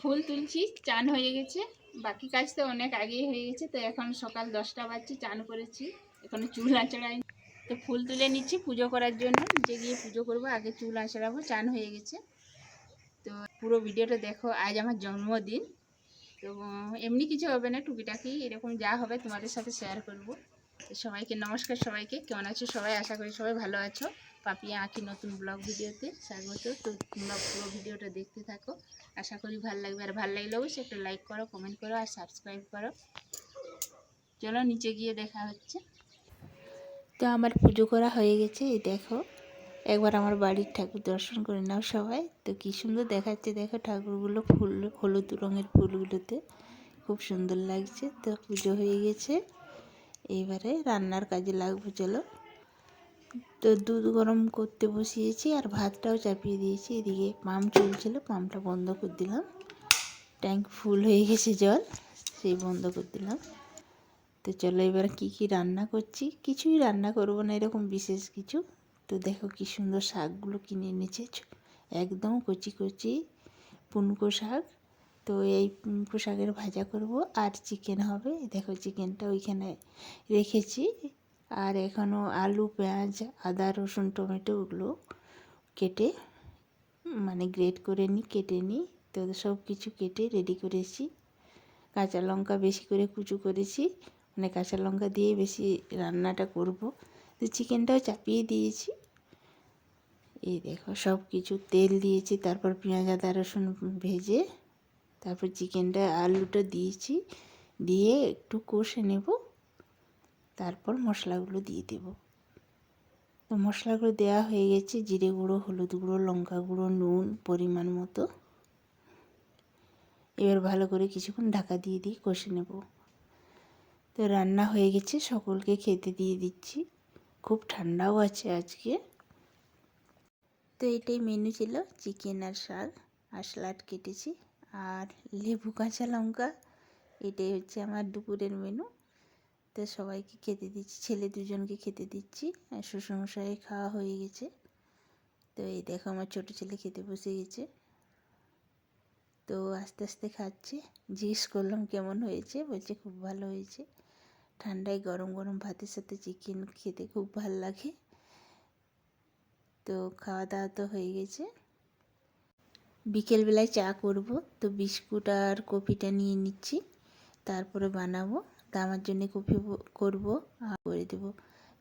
ফুল তুলছি, চান হয়ে গেছে, বাকি কাজ তো অনেক আগেই হয়ে গেছে। তো এখন সকাল 10টা বাজছে, চান করেছি, এখনো চুল আঁচড়াইনি। তো ফুল তুলে নিচ্ছি পুজো করার জন্য, যে গিয়ে পুজো করবো, আগে চুল আঁচড়াবো। চান হয়ে গেছে। তো পুরো ভিডিওটা দেখো, আজ আমার জন্মদিন। তো এমনি কিছু হবে না, টুকিটাকি এরকম যা হবে তোমাদের সাথে শেয়ার করব। তো সবাইকে নমস্কার, সবাইকে কেমন আছো সবাই? আশা করি সবাই ভালো আছো। পাপিয়া আঁকি নতুন ব্লগ ভিডিওতে স্বাগত। তো তোমরা পুরো ভিডিওটা দেখতে থাকো, আশা করি ভালো লাগবে। আর ভালো লাগলে অবশ্যই একটা লাইক করো, কমেন্ট করো আর সাবস্ক্রাইব করো। চলো নিচে গিয়ে দেখা হচ্ছে। তো আমার পুজো করা হয়ে গেছে, এই দেখো। একবার আমার বাড়ির ঠাকুর দর্শন করে নাও সবাই। তো কী সুন্দর দেখাচ্ছে দেখো ঠাকুরগুলো, ফুল হলুদ রঙের ফুলগুলোতে খুব সুন্দর লাগছে। তো পুজো হয়ে গেছে, এইবারে রান্নার কাজে লাগবো। চলো। তো দুধ গরম করতে বসিয়েছি আর ভাতটাও চাপিয়ে দিয়েছি। এদিকে পাম্প চলছিল, পাম্পটা বন্ধ করে দিলাম। ট্যাঙ্ক ফুল হয়ে গেছে জল, সেই বন্ধ করে দিলাম। তো চলো এবার কি কি রান্না করছি। কিছুই রান্না করবো না এরকম বিশেষ কিছু। তো দেখো কি সুন্দর শাকগুলো কিনে এনেছে, একদম কচি কচি পুনকো শাক। তো এই পুনকো শাকের ভাজা করব আর চিকেন হবে। দেখো চিকেনটা ওইখানে রেখেছি। আর এখনও আলু, পেঁয়াজ, আদা, রসুন, টমেটো ওগুলো কেটে মানে গ্রেট করে নিই, কেটে নিই। তো সব কিছু কেটে রেডি করেছি। কাঁচা লঙ্কা বেশি করে কুচো করেছি, মানে কাঁচা লঙ্কা দিয়ে বেশি রান্নাটা করব। তো চিকেনটাও চাপিয়ে দিয়েছি। এই দেখো সব কিছু তেল দিয়েছি, তারপর পেঁয়াজ, আদা, রসুন ভেজে তারপর চিকেনটা আলুটা দিয়েছি, দিয়ে একটু কষে নেব, তারপর মশলাগুলো দিয়ে দেব। তো মশলাগুলো দেওয়া হয়ে গেছে, জিরে গুঁড়ো, হলুদ গুঁড়ো, লঙ্কা গুঁড়ো, নুন পরিমাণ মতো। এবার ভালো করে কিছুক্ষণ ঢাকা দিয়ে দিয়ে কষে নেব। তো রান্না হয়ে গেছে, সকলকে খেতে দিয়ে দিচ্ছি। খুব ঠান্ডাও আছে আজকে। তো এটাই মেনু ছিল, চিকেন আর শাক আর স্যালাড কেটেছি আর লেবু, কাঁচা লঙ্কা। এটাই হচ্ছে আমার দুপুরের মেনু। তো সবাইকে খেতে দিচ্ছি, ছেলে দুজনকে খেতে দিচ্ছি, আর শ্বশুরমশাই খাওয়া হয়ে গেছে। তো এই দেখো আমার ছোটো ছেলে খেতে বসে গেছে। তো আস্তে আস্তে খাচ্ছে। জিজ্ঞেস করলাম কেমন হয়েছে, বলছে খুব ভালো হয়েছে। ঠান্ডায় গরম গরম ভাতের সাথে চিকেন খেতে খুব ভালো লাগে। তো খাওয়া দাওয়া তো হয়ে গেছে। বিকেলবেলায় চা করব। তো বিস্কুট আর কফিটা নিয়ে নিচ্ছি, তারপরে বানাবো। তা আমার জন্য কফি করব আর করে দেবো।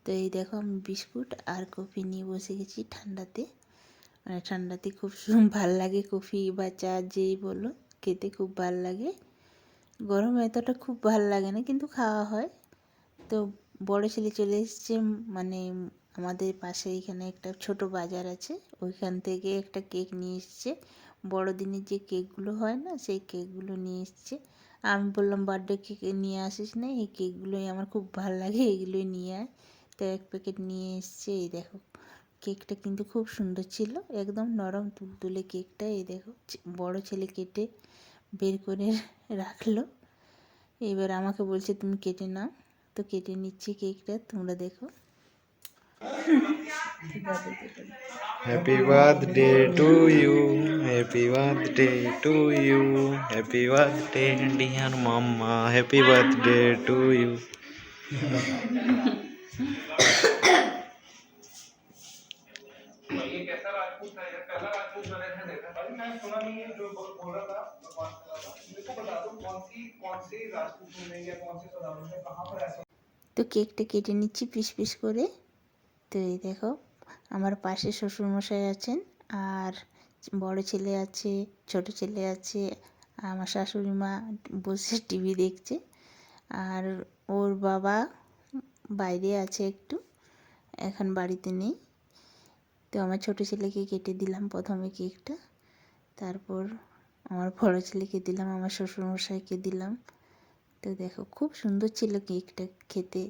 তো এই দেখো আমি বিস্কুট আর কফি নিয়ে বসে গেছি ঠান্ডাতে। মানে ঠান্ডাতে খুব ভাল লাগে কফি বা চা যেই বলো, খেতে খুব ভাল লাগে। গরমে এতটা খুব ভাল লাগে না, কিন্তু খাওয়া হয়। তো বড় ছেলে চলে এসছে, মানে আমাদের পাশে এখানে একটা ছোট বাজার আছে, ওইখান থেকে একটা কেক নিয়ে এসছে। বড়দিনের যে কেকগুলো হয় না, সেই কেকগুলো নিয়ে এসছে। আমি বললাম বার্থডে কেক নিয়ে আসিস না, এই কেকগুলোই আমার খুব ভালো লাগে, এগুলোই নিয়ে আয়। তো এক প্যাকেট নিয়ে এসছে। এই দেখো কেকটা কিন্তু খুব সুন্দর ছিল, একদম নরম তুলতুলে কেকটা। এই দেখো বড় ছেলে কেটে বের করে রাখলো। এবার আমাকে বলছে তুমি কেটে নাও। তো কেটে নিচ্ছি কেকটা, তোমরা দেখো। Happy birthday to you, happy birthday to you, happy birthday dear mamma, happy birthday to you. তো কেকটা কেটে নিচ্ছি পিস পিস করে। তো এই দেখো আমার পাশে শ্বশুরমশাই আছেন, আর বড় ছেলে আছে, ছোট ছেলে আছে, আমার শাশুড়ি মা বসে টিভি দেখছে, আর ওর বাবা বাইরে আছে একটু, এখন বাড়িতে নেই। তো আমার ছোট ছেলেকে কেটে দিলাম প্রথমে কেকটা, তারপর আমার বড় ছেলেকে দিলাম, আমার শ্বশুরমশাইকে দিলাম। তো দেখো খুব সুন্দর ছিল কেকটা খেতে,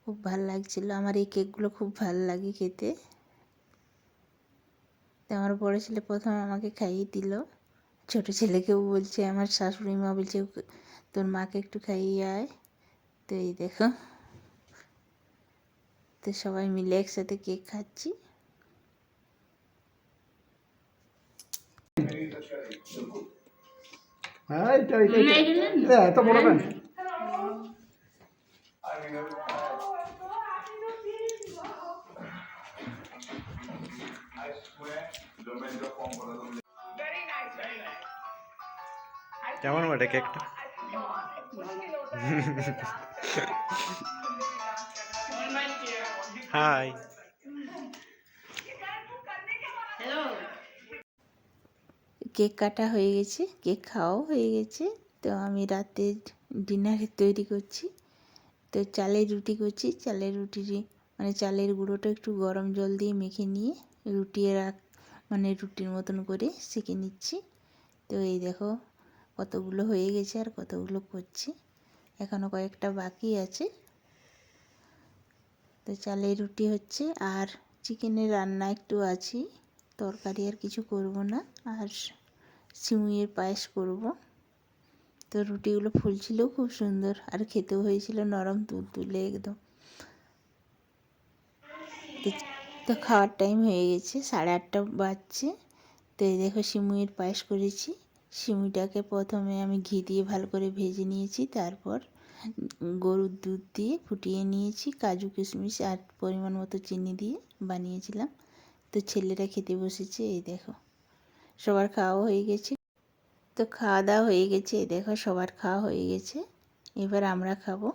খুব ভাল লাগছিলো। আমার এই কেকগুলো খুব ভাল লাগে খেতে। তো আমার বড় ছেলে প্রথম আমাকে খাইয়ে দিল, ছোট ছেলেকেও বলছে, আমার শাশুড়ি মা বলছে তোর মাকে একটু খাইয়ে আয়। তো এই দেখো, তো সবাই মিলে একসাথে কেক খাচ্ছি। হ্যাঁ এইটা এইটা এইটা। এইটা নেন। এ, এত বড় কেন? কেমন বটে কেকটা? হাই। কেক কাটা হয়ে গেছে, কেক খাওয়াও হয়ে গেছে। তো আমি রাতে ডিনারে তৈরি করছি। তো চালের রুটি করছি। চালের রুটি মানে চালের গুঁড়োটা একটু গরম জল দিয়ে মেখে নিয়ে রুটি মানে রুটির মতন করে সেঁকে নিচ্ছি। তো এই দেখো কতগুলো হয়ে গেছে আর কতগুলো করছি, এখনও কয়েকটা বাকি আছে। তো চালের রুটি হচ্ছে আর চিকেনের রান্না একটু আছে, তরকারি আর কিছু করব না, আর সিমুইয়ের পায়েস করব। তো রুটিগুলো ফুলছিল খুব সুন্দর আর খেতেও হয়েছিল নরম তুলতুলে একদম। তো খাওয়ার টাইম হয়ে গেছে, 8:30 বাজছে। তো এই দেখো সিমুইয়ের পায়েস করেছি। সিমুইটাকে প্রথমে আমি ঘি দিয়ে ভালো করে ভেজে নিয়েছি, তারপর গরুর দুধ দিয়ে ফুটিয়ে নিয়েছি, কাজু কিশমিশ আর পরিমাণ মতো চিনি দিয়ে বানিয়েছিলাম। তো ছেলেরা খেতে বসেছে, এই দেখো সবার খাওয়া হয়ে গেছে। তো খাওয়া দাওয়া হয়ে গেছে, এই দেখো সবার খাওয়া হয়ে গেছে, এবার আমরা খাবো।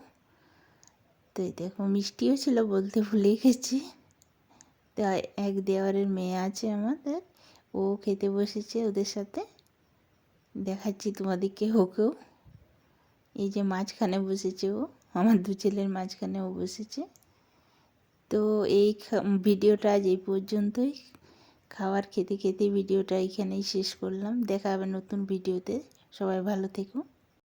তো এই দেখো মিষ্টিও ছিল, বলতে ভুলে গেছি। তো এক দেওয়ারের মেয়ে আছে আমাদের, ও খেতে বসেছে ওদের সাথে, দেখাচ্ছি তোমাদেরকে ওকেও। এই যে মাঝখানে বসেছে ও, আমার দু ছেলের মাঝখানে ও বসেছে। তো এই ভিডিওটা আজ এই পর্যন্তই। খাবার খেতে খেতে ভিডিওটা এখানেই শেষ করলাম। দেখা হবে নতুন ভিডিওতে, সবাই ভালো থেকো।